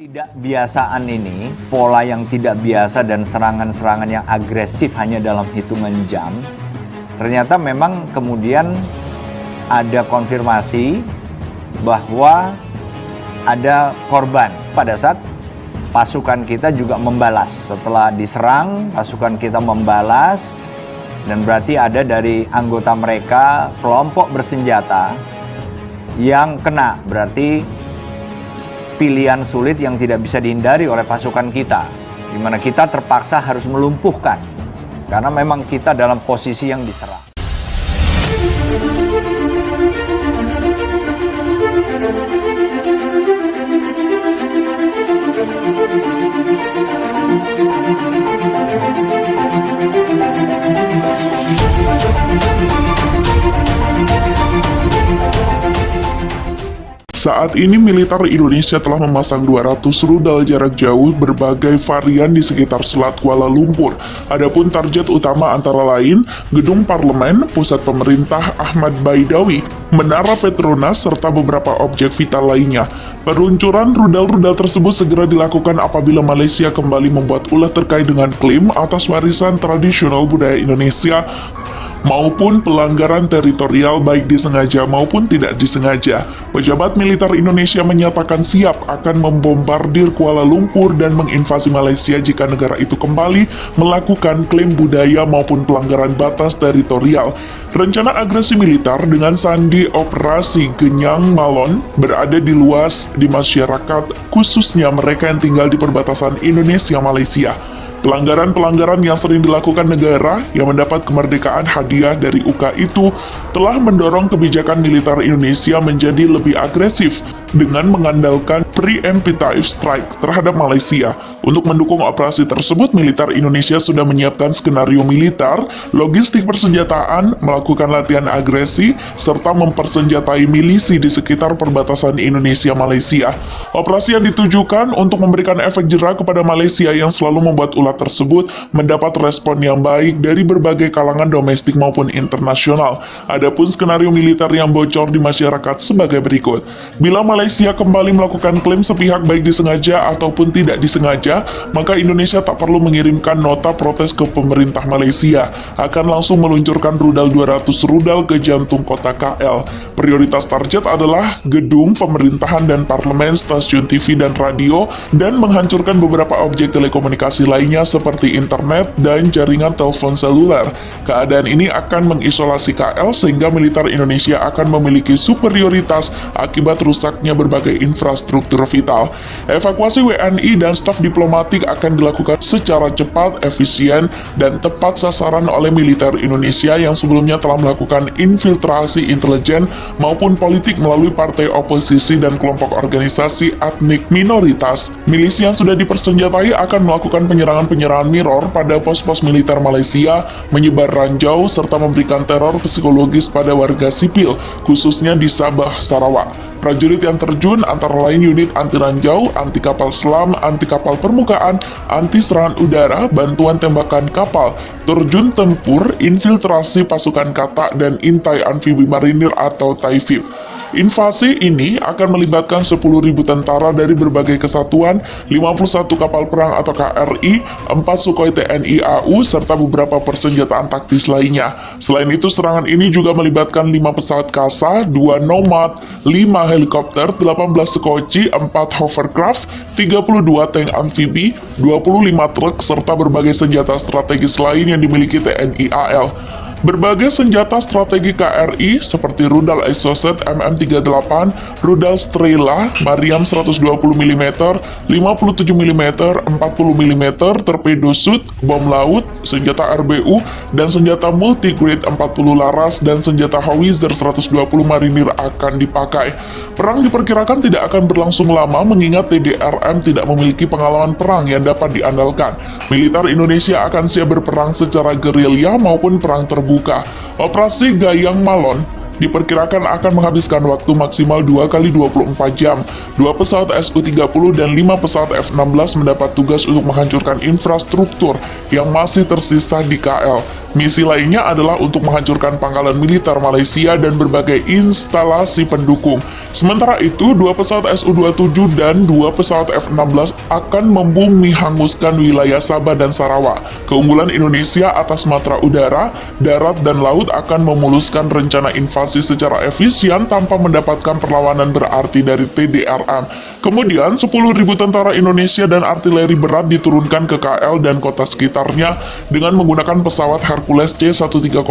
Ketidakbiasaan ini, pola yang tidak biasa dan serangan-serangan yang agresif hanya dalam hitungan jam, ternyata memang kemudian ada konfirmasi bahwa ada korban pada saat pasukan kita juga membalas. Setelah diserang, pasukan kita membalas, dan berarti ada dari anggota mereka, kelompok bersenjata yang kena, berarti pilihan sulit yang tidak bisa dihindari oleh pasukan kita, di mana kita terpaksa harus melumpuhkan karena memang kita dalam posisi yang diserang. Saat ini militer Indonesia telah memasang 200 rudal jarak jauh berbagai varian di sekitar Selat Kuala Lumpur. Adapun target utama antara lain Gedung Parlemen, Pusat Pemerintah Ahmad Baidowi, Menara Petronas, serta beberapa objek vital lainnya. Peluncuran rudal-rudal tersebut segera dilakukan apabila Malaysia kembali membuat ulah terkait dengan klaim atas warisan tradisional budaya Indonesia maupun pelanggaran teritorial baik disengaja maupun tidak disengaja. Pejabat militer Indonesia menyatakan siap akan membombardir Kuala Lumpur dan menginvasi Malaysia jika negara itu kembali melakukan klaim budaya maupun pelanggaran batas teritorial. Rencana agresi militer dengan sandi Operasi Genyang Malon berada di luas di masyarakat, khususnya mereka yang tinggal di perbatasan Indonesia-Malaysia. Pelanggaran-pelanggaran yang sering dilakukan negara yang mendapat kemerdekaan hadiah dari UK itu telah mendorong kebijakan militer Indonesia menjadi lebih agresif dengan mengandalkan preemptive strike terhadap Malaysia. Untuk mendukung operasi tersebut, militer Indonesia sudah menyiapkan skenario militer, logistik persenjataan, melakukan latihan agresi, serta mempersenjatai milisi di sekitar perbatasan Indonesia-Malaysia. Operasi yang ditujukan untuk memberikan efek jera kepada Malaysia yang selalu membuat ulah tersebut mendapat respon yang baik dari berbagai kalangan domestik maupun internasional. Adapun skenario militer yang bocor di masyarakat sebagai berikut. Bila Malaysia kembali melakukan klaim sepihak baik disengaja ataupun tidak disengaja, maka Indonesia tak perlu mengirimkan nota protes ke pemerintah Malaysia, akan langsung meluncurkan rudal 200 rudal ke jantung kota KL. Prioritas target adalah gedung pemerintahan dan parlemen, stasiun TV dan radio, dan menghancurkan beberapa objek telekomunikasi lainnya seperti internet dan jaringan telepon seluler. Keadaan ini akan mengisolasi KL sehingga militer Indonesia akan memiliki superioritas akibat rusaknya berbagai infrastruktur vital. Evakuasi WNI dan staf diplomatik akan dilakukan secara cepat, efisien, dan tepat sasaran oleh militer Indonesia yang sebelumnya telah melakukan infiltrasi intelijen maupun politik melalui partai oposisi dan kelompok organisasi etnik minoritas. Milisi yang sudah dipersenjatai akan melakukan penyerangan-penyerangan mirror pada pos-pos militer Malaysia, menyebar ranjau, serta memberikan teror psikologis pada warga sipil, khususnya di Sabah, Sarawak. Prajurit yang terjun antara lain unit anti ranjau, anti kapal selam, anti kapal permukaan, anti serangan udara, bantuan tembakan kapal, terjun tempur, infiltrasi pasukan katak, dan intai amfibi marinir atau TAIFIB. Invasi ini akan melibatkan 10.000 tentara dari berbagai kesatuan, 51 kapal perang atau KRI, 4 Sukhoi TNI AU, serta beberapa persenjataan taktis lainnya. Selain itu, serangan ini juga melibatkan 5 pesawat kasa, 2 Nomad, 5 helikopter, 18 Sukhoi, 4 hovercraft, 32 tank amfibi, 25 truk, serta berbagai senjata strategis lain yang dimiliki TNI AL. Berbagai senjata strategi KRI seperti rudal Exocet MM38, rudal Strela, Mariam 120 mm, 57 mm, 40 mm, torpedo shoot, bom laut, senjata RBU, dan senjata multigrade 40 laras dan senjata howitzer 120 marinir akan dipakai. Perang diperkirakan tidak akan berlangsung lama mengingat TDRM tidak memiliki pengalaman perang yang dapat diandalkan. Militer Indonesia akan siap berperang secara gerilya maupun perang terbuka. Operasi Gayang Malon diperkirakan akan menghabiskan waktu maksimal 2 kali 24 jam. 2 pesawat Su-30 dan 5 pesawat F-16 mendapat tugas untuk menghancurkan infrastruktur yang masih tersisa di KL. Misi lainnya adalah untuk menghancurkan pangkalan militer Malaysia dan berbagai instalasi pendukung. Sementara itu, 2 pesawat Su-27 dan 2 pesawat F-16 akan membumi hanguskan wilayah Sabah dan Sarawak. Keunggulan Indonesia atas matra udara, darat, dan laut akan memuluskan rencana invasi secara efisien tanpa mendapatkan perlawanan berarti dari TDRM. Kemudian, 10.000 tentara Indonesia dan artileri berat diturunkan ke KL dan kota sekitarnya dengan menggunakan pesawat Hercules C-130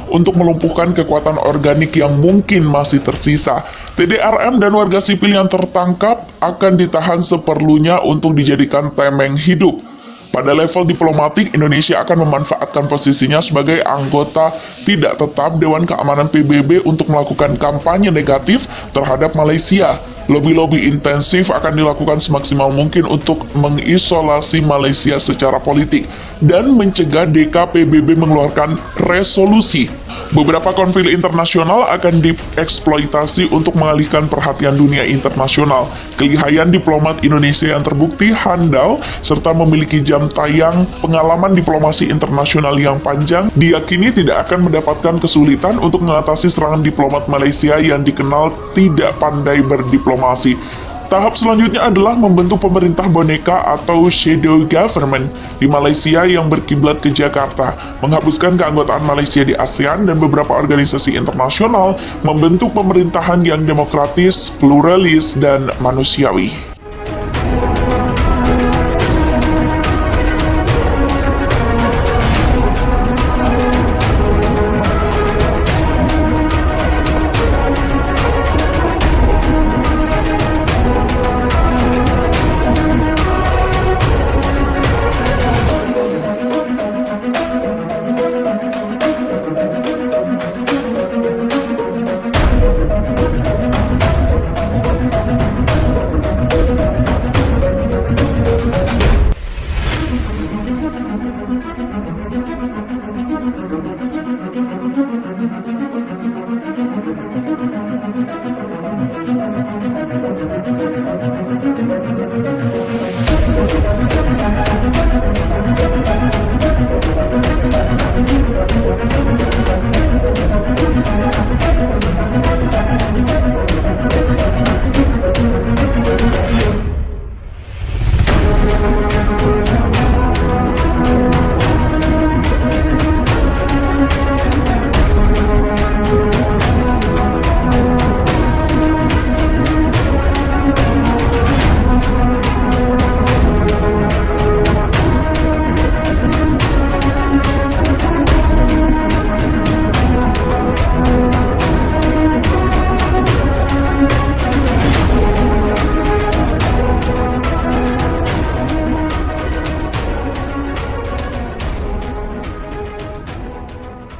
untuk melumpuhkan kekuatan organik yang mungkin masih tersisa. TDRM dan warga sipil yang tertangkap akan ditahan seperlunya untuk dijadikan tameng hidup. Pada level diplomatik, Indonesia akan memanfaatkan posisinya sebagai anggota tidak tetap Dewan Keamanan PBB untuk melakukan kampanye negatif terhadap Malaysia. Lobby-lobby intensif akan dilakukan semaksimal mungkin untuk mengisolasi Malaysia secara politik dan mencegah DKPBB mengeluarkan resolusi. Beberapa konflik internasional akan dieksploitasi untuk mengalihkan perhatian dunia internasional. Kelihayan diplomat Indonesia yang terbukti handal serta memiliki jam tayang pengalaman diplomasi internasional yang panjang diyakini tidak akan mendapatkan kesulitan untuk mengatasi serangan diplomat Malaysia yang dikenal tidak pandai berdiplomasi. Tahap selanjutnya adalah membentuk pemerintah boneka atau shadow government di Malaysia yang berkiblat ke Jakarta, menghapuskan keanggotaan Malaysia di ASEAN dan beberapa organisasi internasional, membentuk pemerintahan yang demokratis, pluralis, dan manusiawi.